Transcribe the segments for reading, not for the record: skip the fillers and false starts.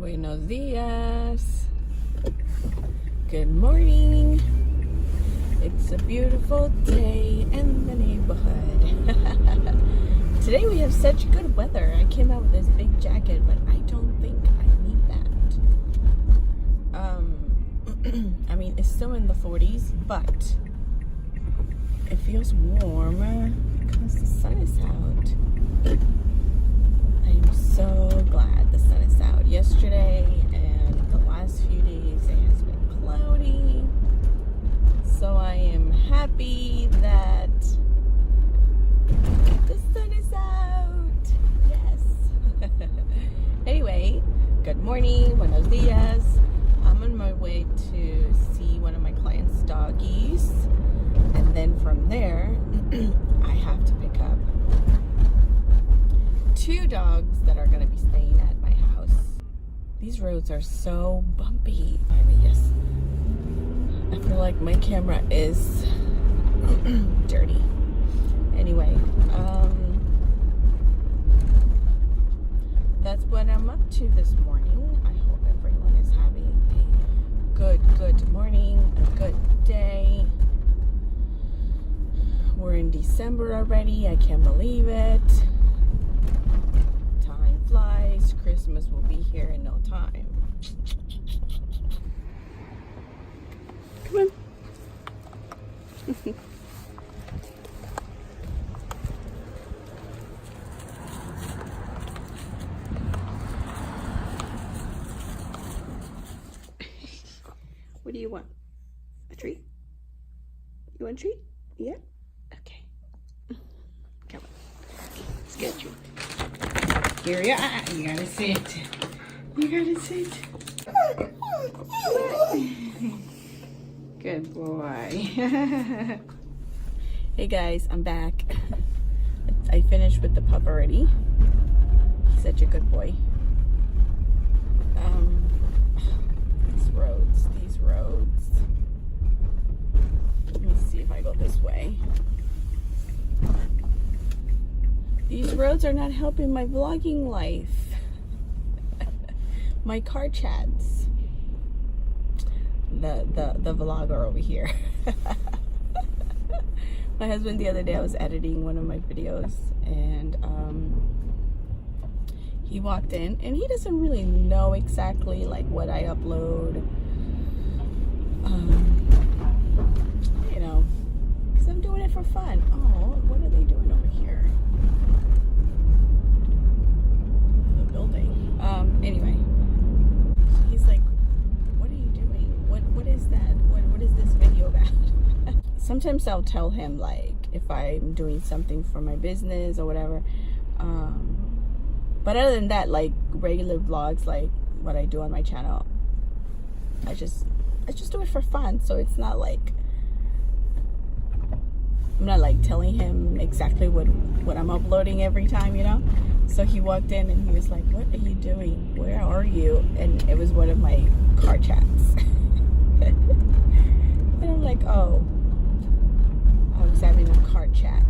Buenos dias. Good morning. It's a beautiful day in the neighborhood. Today we have such good weather. I came out with this big jacket, but I don't think I need that. I mean, it's still in the 40s, but it feels warmer because the sun is out. I'm so glad the sun is out. Yesterday and the last few days it has been cloudy. So I am happy that the sun is out. Yes. Anyway, good morning, buenos dias. I'm on my way to see one of my clients' doggies. And then from there, I have to pick up 2 dogs that are going to be staying at my house. These roads are so bumpy. I mean, yes. I feel like my camera is dirty. Anyway, that's what I'm up to this morning. I hope everyone is having a good morning, a good day. We're in December already. I can't believe it. Time flies. Christmas will be here in no time. Come on. What do you want? A treat? You want a treat? Yeah? Okay. Come on. Let's get a treat. Here you are. You gotta sit. You gotta sit. Good boy. Hey guys, I'm back. I finished with the pup already. He's such a good boy. These roads. Let me see if I go this way. These roads are not helping my vlogging life. My car chats. The vlogger over here. My husband, the other day, I was editing one of my videos, and he walked in, and he doesn't really know exactly like what I upload. You know, because I'm doing it for fun. Oh, what are they doing over here? The building. Anyway, so he's like, what are you doing? What is that? What is this video about? Sometimes I'll tell him like if I'm doing something for my business or whatever. But other than that, like regular vlogs, like what I do on my channel, I just do it for fun. So it's not like I'm not like telling him exactly what I'm uploading every time, you know. So he walked in and he was like, what are you doing? Where are you? And it was one of my car chats. And I'm like, oh, I was having a car chat.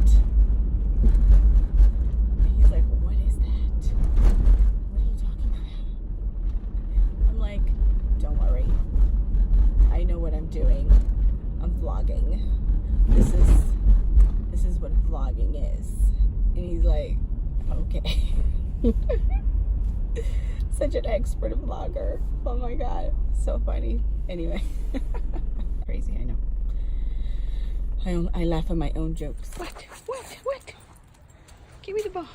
And he's like, well, what is that? What are you talking about? I'm like, don't worry. I know what I'm doing. I'm vlogging. This is what vlogging is. And he's like, okay. Such an expert vlogger. Oh my god, so funny. Anyway. Crazy, I know. I laugh at my own jokes. What? Give me the ball.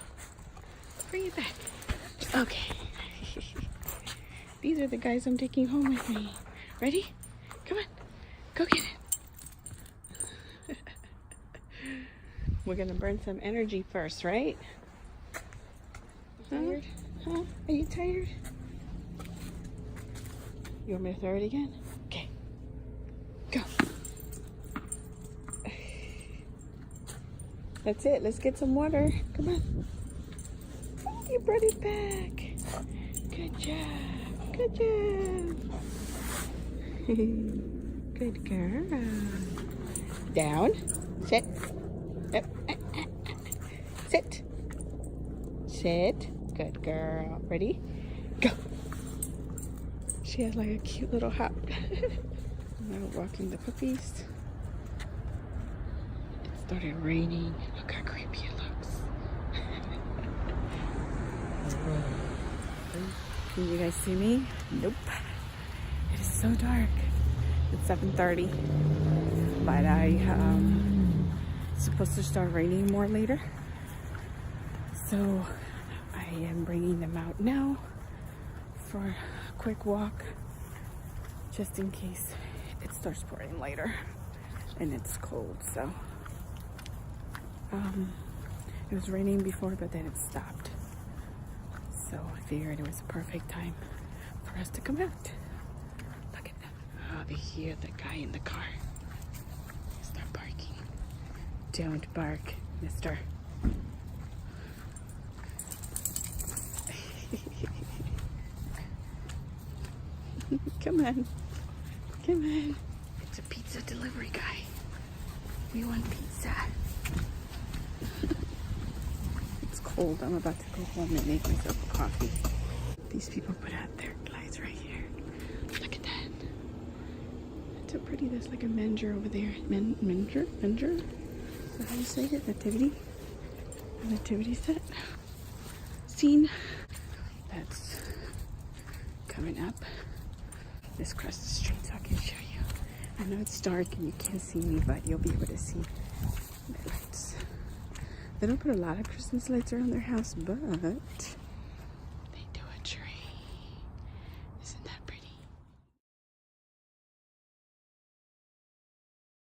Bring it back. Okay. These are the guys I'm taking home with me. Ready? Come on. Go get it. We're gonna burn some energy first, right? Tired? Huh? Are you tired? You want me to throw it again? Okay. Go. That's it. Let's get some water. Come on. Oh, you brought it back. Good job. Good job. Good girl. Down. Sit. Up. Sit. Sit. Good girl. Ready? Go. She has like a cute little hat. I'm out walking the puppies. It started raining. Look how creepy it looks. Can you guys see me? Nope. It is so dark. It's 7:30. But it's supposed to start raining more later. So I am bringing them out now for a quick walk, just in case it starts pouring later and it's cold. So it was raining before, but then it stopped. So I figured it was a perfect time for us to come out. Look at them. Oh, they hear the guy in the car. Start barking. Don't bark, mister. Come on. Come on. It's a pizza delivery guy. We want pizza. It's cold. I'm about to go home and make myself a coffee. These people put out their lights right here. Look at that. It's so pretty. There's like a manger over there. Manger? Is that how you say it? Nativity? A nativity set? Scene. That's coming up. Let's cross the street so I can show you. I know it's dark and you can't see me, but you'll be able to see the lights. They don't put a lot of Christmas lights around their house, but